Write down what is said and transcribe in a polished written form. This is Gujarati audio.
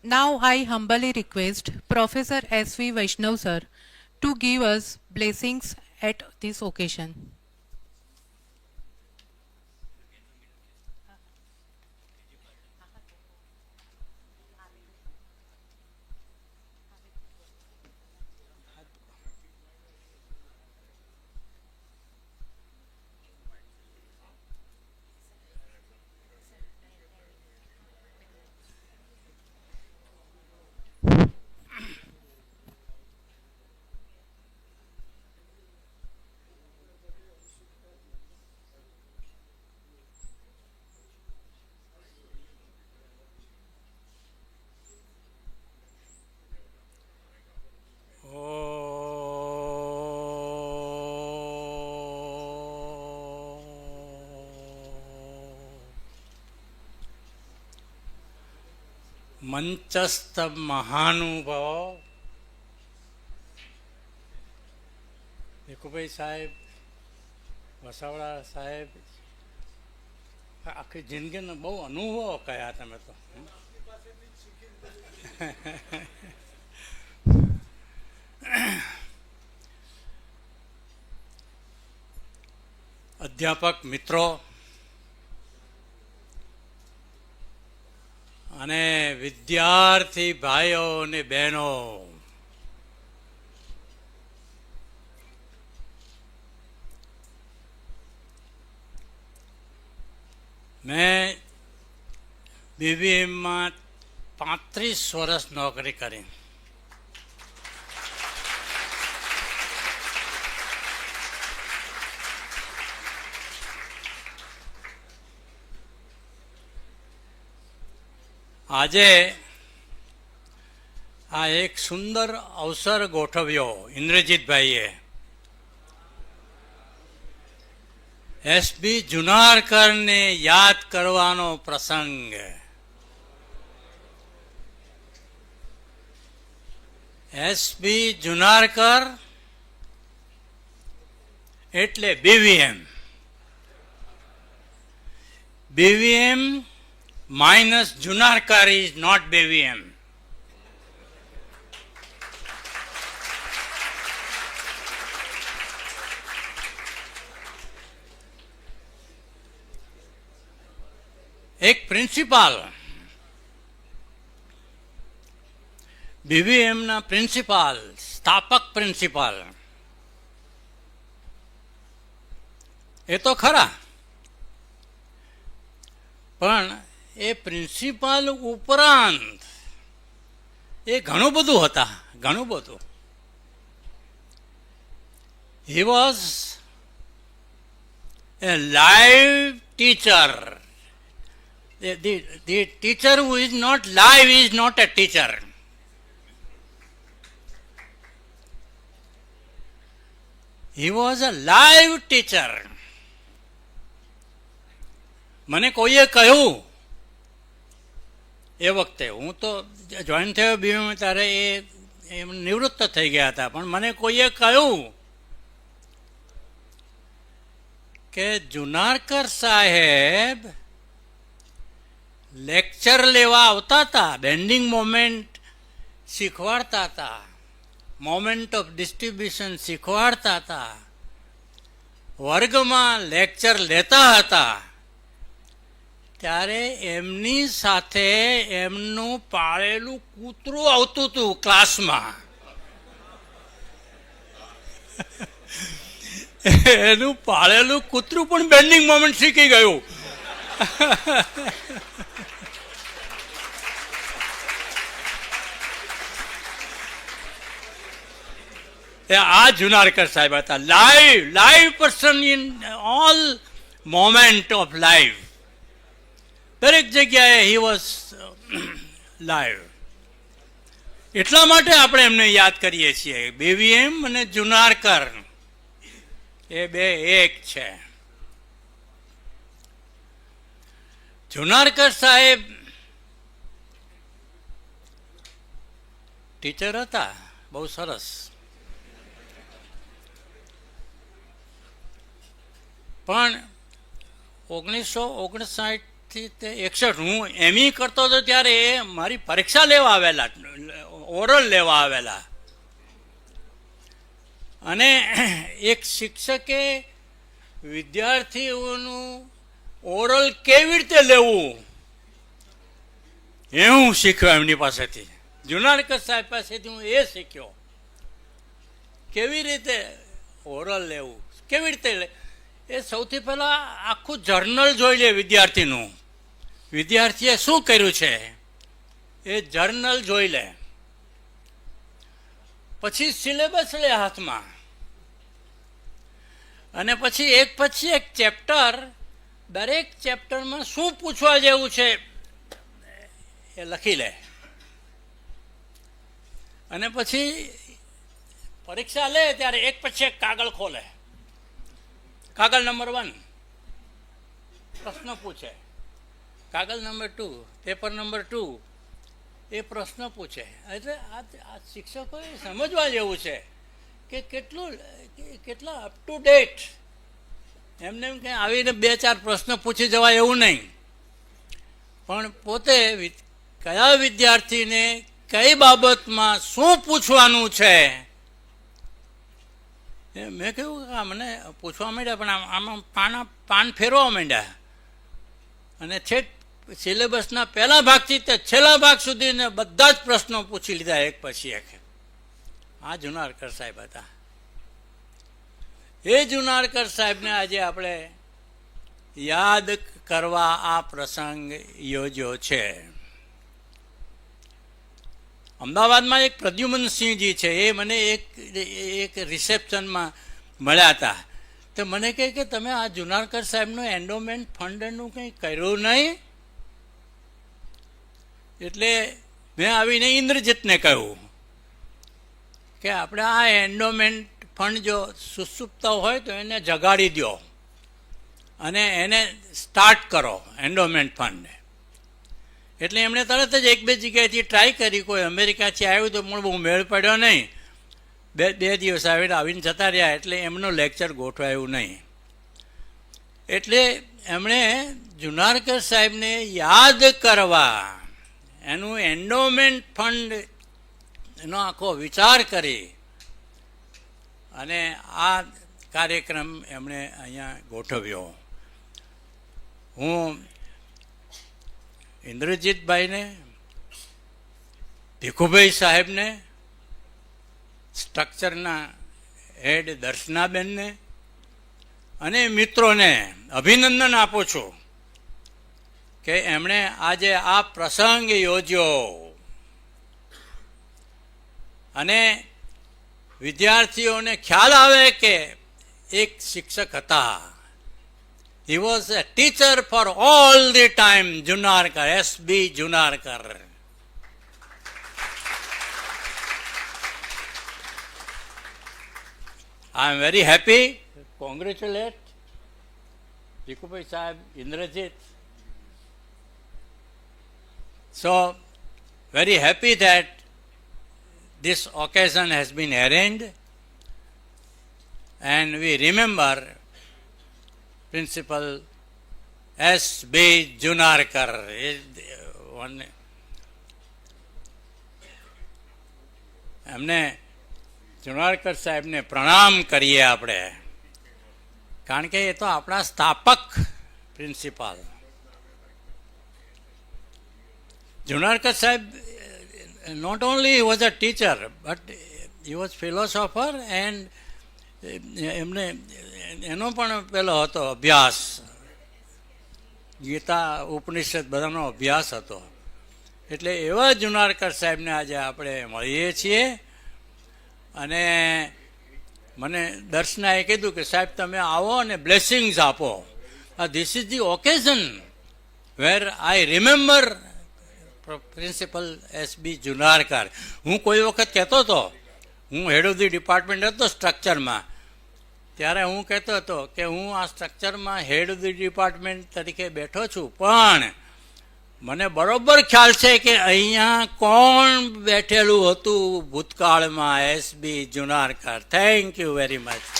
Now I humbly request Professor S.V. Vaishnav sir to give us blessings at this occasion. મંચસ્થ મહાનુભાવ Bhikhubhai સાહેબ, વસાવડા સાહેબ, આખી જિંદગીનો બહુ અનુભવો કયા તમે તો. અધ્યાપક મિત્રો અને વિદ્યાર્થી ભાઈઓ અને બહેનો, મેં બીબીએમમાં 35 વર્ષ નોકરી કરી. આજે આ એક સુંદર અવસર ગોઠવ્યો ઇન્દ્રજીતભાઈએ. એસબી જુનારકરને યાદ કરવાનો પ્રસંગ. એસબી જુનારકર એટલે BVM. BVM minus Junarkar is not BVM. એક પ્રિન્સિપાલ, બીવીએમના પ્રિન્સિપાલ, સ્થાપક પ્રિન્સિપાલ, એ તો ખરા, પણ એ પ્રિન્સિપાલ ઉપરાંત એ ઘણું બધું હતા, ઘણું બધું. He was A live teacher. The teacher who is not live is not a teacher. He was a live teacher. મને કોઈએ કહ્યું, એ વખતે હું તો જોઈન થયો બીવીએમ ત્યારે એ નિવૃત્ત થઈ ગયા હતા, પણ મને કોઈએ કહ્યું કે જુનારકર સાહેબ લેક્ચર લેવા આવતા હતા, બેન્ડિંગ મોમેન્ટ શીખવાડતા હતા, મોમેન્ટ ઓફ ડિસ્ટ્રીબ્યુશન શીખવાડતા હતા, વર્ગમાં લેક્ચર લેતા હતા, ત્યારે એમની સાથે એમનું પાળેલું કૂતરું આવતું હતું ક્લાસમાં. એનું પાળેલું કૂતરું પણ બેન્ડિંગ મોમેન્ટ શીખી ગયું. આ જુનારકર સાહેબ હતા. Live person in all moment of life. દરેક જગ્યાએ હી વોઝ લાઈવ. એટલા માટે આપણે એમને યાદ કરીએ છીએ. બીવીએમ અને જુનારકર એ બે એક છે. જુનારકર સાહેબ ટીચર હતા, બહુ સરસ. પણ 1959 61 તે 61 હું એમઈ કરતો હતો ત્યારે એ મારી પરીક્ષા લેવા આવેલા, ઓરલ લેવા આવેલા. અને એક શિક્ષકે વિદ્યાર્થીઓનું ઓરલ કેવી રીતે લેવું એ હું શીખ્યો એમની પાસેથી. જુનારકર સાહેબ પાસેથી હું એ શીખ્યો કેવી રીતે ઓરલ લેવું, કેવી રીતે એ સૌથી પહેલાં આખું જર્નલ જોઈ લે વિદ્યાર્થીનું, વિદ્યાર્થીએ શું કર્યું છે એ જર્નલ જોઈ લે. પછી સિલેબસ લે હાથમાં અને પછી એક ચેપ્ટર, દરેક ચેપ્ટરમાં શું પૂછવા જેવું છે એ લખી લે. અને પછી પરીક્ષા લે ત્યારે એક પછી એક કાગળ ખોલે. કાગળ નંબર 1 પ્રશ્ન પૂછે, કાગળ નંબર 2 પેપર નંબર 2 એ પ્રશ્ન પૂછે. એટલે આ શિક્ષકોએ સમજવા જેવું છે કે કેટલા અપ ટુ ડેટ. એમને એમ કંઈ આવીને 2-4 પ્રશ્ન પૂછી જવાય એવું નહીં, પણ પોતે કયા વિદ્યાર્થીને કઈ બાબતમાં શું પૂછવાનું છે એ મેં કહ્યું કે મને પૂછવા માંડ્યા, પણ આમાં પાન ફેરવા માંડ્યા અને છેક સિલેબસના પહેલા ભાગથી તે છેલ્લા ભાગ સુધીને બધા જ પ્રશ્નો પૂછી લીધા એક પછી એક. આ જુનારકર સાહેબ હતા. એ જુનારકર સાહેબને આજે આપણે યાદ કરવા આ પ્રસંગ યોજ્યો છે. અમદાવાદમાં એક પ્રદ્યુમનસિંહજી છે, એ મને એક રિસેપ્શનમાં મળ્યા હતા. તો મને કહે કે તમે આ જુનારકર સાહેબનું એન્ડોમેન્ટ ફંડનું કંઈ કર્યું નહીં. એટલે મેં આવીને ઇન્દ્રજીતને કહ્યું કે આપણે આ એન્ડોમેન્ટ ફંડ જો સુસુપ્ત હોય તો એને જગાડી દો અને એને સ્ટાર્ટ કરો એન્ડોમેન્ટ ફંડ. એટલે એમણે તરત જ 1-2 જગ્યાએથી ટ્રાય કરી. કોઈ અમેરિકાથી આવ્યું તો પણ બહુ મેળ પડ્યો નહીં. બે દિવસ આવીને જતા રહ્યા, એટલે એમનો લેક્ચર ગોઠવાયું નહીં. એટલે એમણે જુનારકર સાહેબને યાદ કરવા એનું એન્ડોમેન્ટ ફંડ એનો આખો વિચાર કરી અને આ કાર્યક્રમ એમણે અહીંયા ગોઠવ્યો. હું ઇન્દ્રજીતભાઈને, ભીખુભાઈ સાહેબને, સ્ટ્રક્ચરના હેડ દર્શનાબેનને અને મિત્રોને અભિનંદન આપું છું કે એમણે આજે આ પ્રસંગ યોજ્યો અને વિદ્યાર્થીઓને ખ્યાલ આવે કે એક શિક્ષક હતા. He was a teacher for all the time, Junarkar, S.B. Junarkar. I am very happy, congratulate Bhikhubai Sahib, Indrajit. So, very happy that this occasion has been arranged and we remember Principal S.B. Junarkar. એમને જુનારકર સાહેબને પ્રણામ કરીએ આપણે, કારણ કે એ તો આપણા સ્થાપક પ્રિન્સિપાલ. જુનારકર સાહેબ not only he was a teacher but he was philosopher and એમને એનો પણ પેલો હતો અભ્યાસ, ગીતા ઉપનિષદ બધાનો અભ્યાસ હતો. એટલે એવા જુનારકર સાહેબને આજે આપણે મળીએ છીએ. અને મને દર્શનાએ કીધું કે સાહેબ તમે આવો અને બ્લેસિંગ્સ આપો. This is the occasion where I remember principal S.B. Junarkar. હું કોઈ વખત કહેતો હતો, હું હેડ ઓફ ધી ડિપાર્ટમેન્ટ હતો સ્ટ્રક્ચરમાં, ત્યારે હું કહેતો હતો કે હું આ સ્ટ્રક્ચરમાં હેડ ઓફ ધી ડિપાર્ટમેન્ટ તરીકે બેઠો છું, પણ મને બરોબર ખ્યાલ છે કે અહીંયા કોણ બેઠેલું હતું ભૂતકાળમાં, S.B. Junarkar. Thank you very much.